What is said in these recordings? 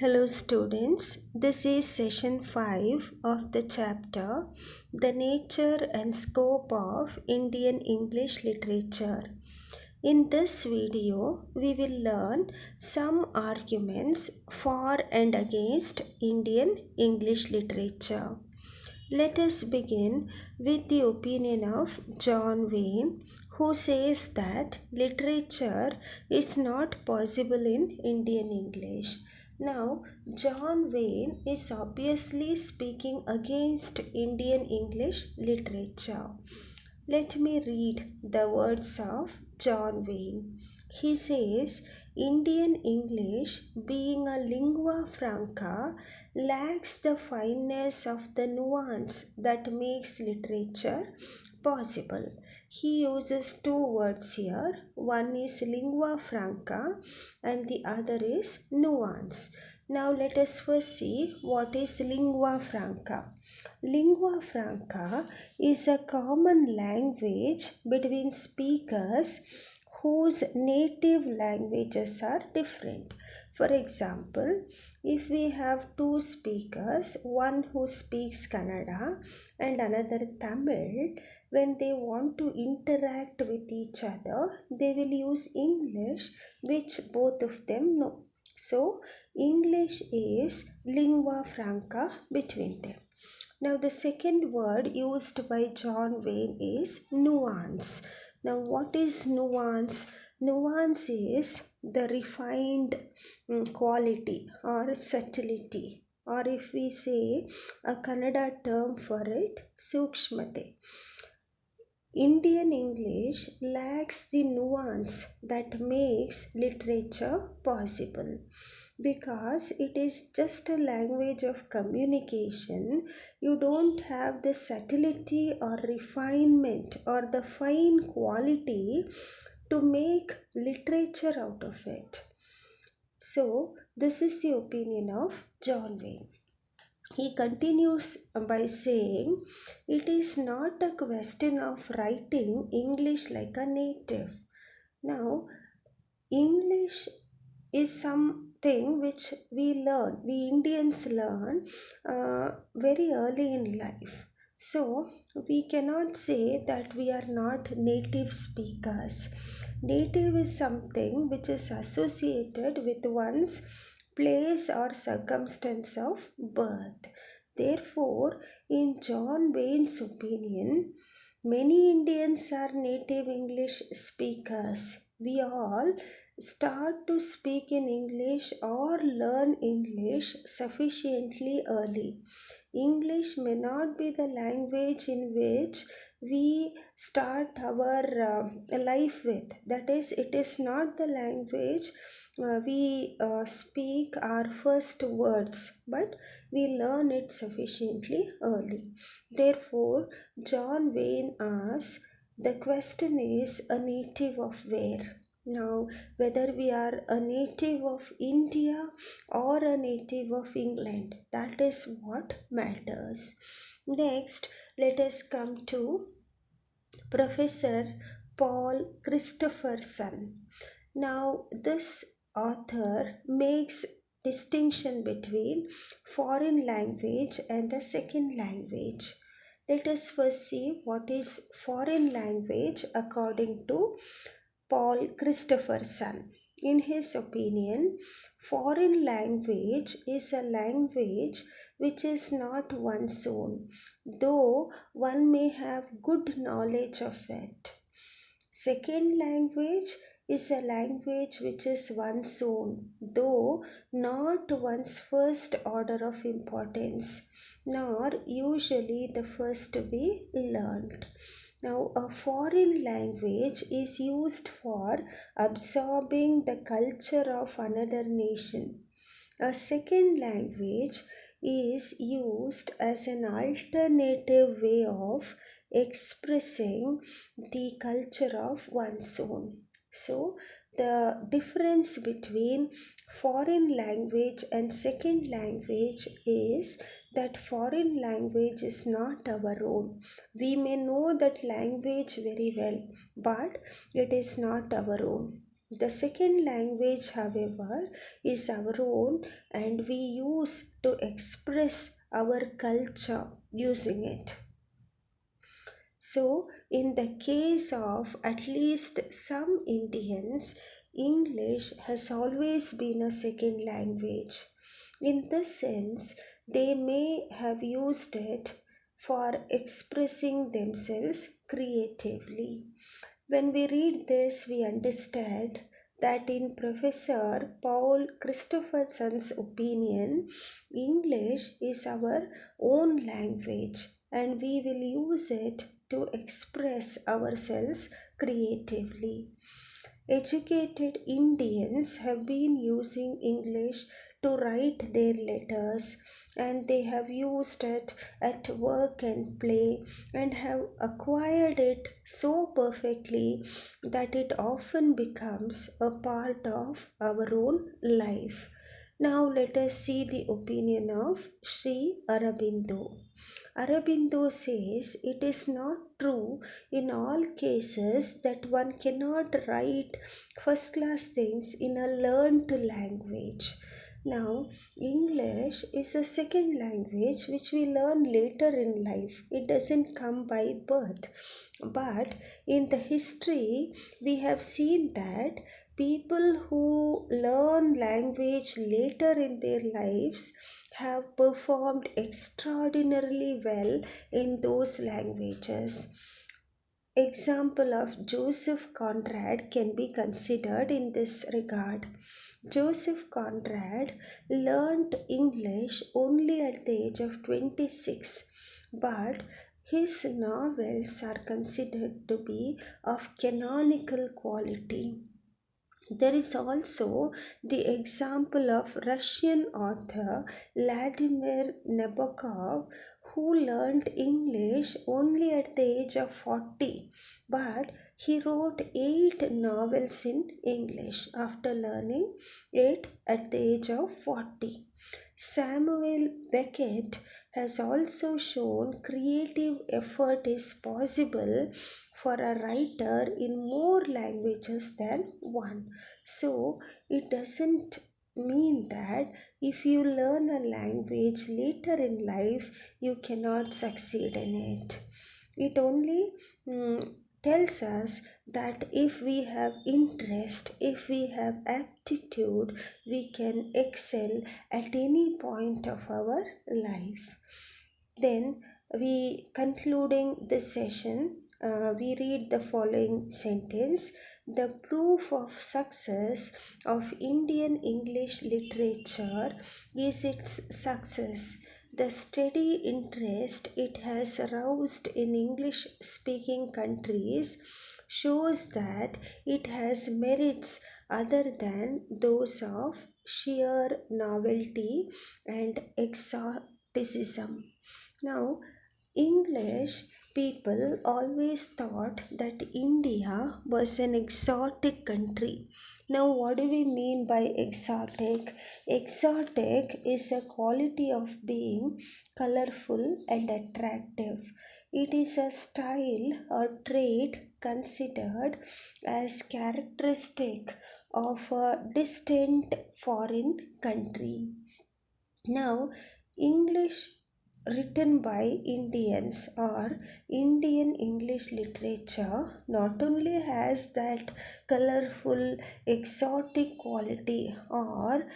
Hello, students. This is session 5 of the chapter The Nature and Scope of Indian English Literature. In this video, we will learn some arguments for and against Indian English literature. Let us begin with the opinion of John Wayne, who says that literature is not possible in Indian English. Now, John Wayne is obviously speaking against Indian English literature. Let me read the words of John Wayne. He says, Indian English, being a lingua franca, lacks the fineness of the nuance that makes literature possible. He uses two words here. One is lingua franca and the other is nuance. Now let us first see what is lingua franca. Lingua franca is a common language between speakers whose native languages are different. For example, if we have two speakers, one who speaks Kannada and another Tamil, when they want to interact with each other, they will use English, which both of them know. So, English is lingua franca between them. Now, the second word used by John Wayne is nuance. Now, what is nuance? Nuance is the refined quality or subtlety, or if we say a Kannada term for it, sukshmate. Indian English lacks the nuance that makes literature possible because it is just a language of communication. You don't have the subtlety or refinement or the fine quality to make literature out of it. So, this is the opinion of John Wayne. He continues by saying, it is not a question of writing English like a native. Now, English is something which we Indians learn very early in life. So, we cannot say that we are not native speakers. Native is something which is associated with one's place or circumstance of birth. Therefore, in John Wayne's opinion, many Indians are native English speakers. We all start to speak in English or learn English sufficiently early. English may not be the language in which we start our life with. That is, it is not the language we speak our first words, but we learn it sufficiently early. Therefore, John Wayne asks, the question is a native of where? Now, whether we are a native of India or a native of England, that is what matters. Next, let us come to Professor Paul Christopherson. Now, this author makes distinction between foreign language and a second language. Let us first see what is foreign language according to Paul Christopherson. In his opinion, foreign language is a language which is not one's own, though one may have good knowledge of it. Second language is a language which is one's own, though not one's first order of importance, nor usually the first to be learned. Now, a foreign language is used for absorbing the culture of another nation. A second language is used as an alternative way of expressing the culture of one's own. So, the difference between foreign language and second language is that foreign language is not our own. We may know that language very well, but it is not our own. The second language, however, is our own, and we use to express our culture using it. So, in the case of at least some Indians, English has always been a second language. In this sense, they may have used it for expressing themselves creatively. When we read this, we understand that in Professor Paul Christopherson's opinion, English is our own language and we will use it to express ourselves creatively. Educated Indians have been using English to write their letters, and they have used it at work and play and have acquired it so perfectly that it often becomes a part of our own life. Now let us see the opinion of Sri Aurobindo. Aurobindo says it is not true in all cases that one cannot write first class things in a learned language. Now, English is a second language which we learn later in life. It doesn't come by birth. But in the history, we have seen that people who learn language later in their lives have performed extraordinarily well in those languages. Example of Joseph Conrad can be considered in this regard. Joseph Conrad learned English only at the age of 26, but his novels are considered to be of canonical quality. There is also the example of Russian author Vladimir Nabokov, who learned English only at the age of 40, but he wrote 8 novels in English after learning it at the age of 40. Samuel Beckett has also shown creative effort is possible for a writer in more languages than one. So it doesn't mean that if you learn a language later in life, you cannot succeed in it. It only tells us that if we have interest, if we have aptitude, we can excel at any point of our life. Then we concluding this session, we read the following sentence. The proof of success of Indian English literature is its success. The steady interest it has aroused in English speaking countries shows that it has merits other than those of sheer novelty and exoticism. Now, English people always thought that India was an exotic country. Now, what do we mean by exotic? Exotic is a quality of being colorful and attractive. It is a style or trait considered as characteristic of a distant foreign country. Now, English written by Indians or Indian English literature not only has that colorful, exotic quality or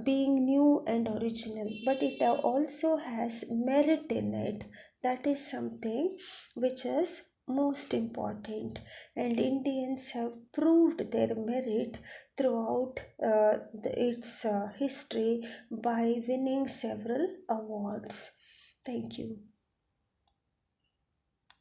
being new and original, but it also has merit in it. That is something which is most important, and Indians have proved their merit throughout its history by winning several awards. Thank you.